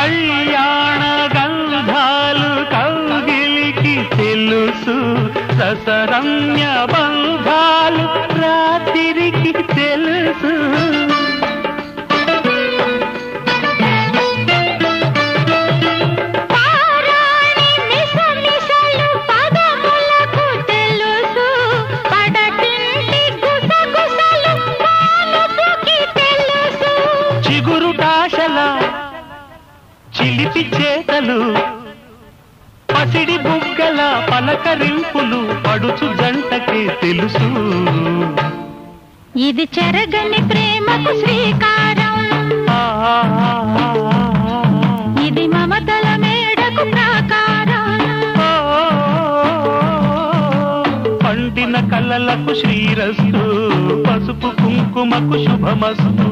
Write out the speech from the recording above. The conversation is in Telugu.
కళ్యాణ గంధాలు కౌగిలికి తెలుసు, రసరమ్య బంధాలు రాత్రికి తెలుసు. చిలిపి చేతలు పసిడి బుగ్గల పలకరింపులు పడుచు జంటకే తెలుసు. ఇది చెరగని ప్రేమకు శ్రీకారం, ఇది మమతల మేడకు ప్రాకారం. పండిన కలలకు శ్రీరస్తు, పసుపు కుంకుమకు శుభమస్తు.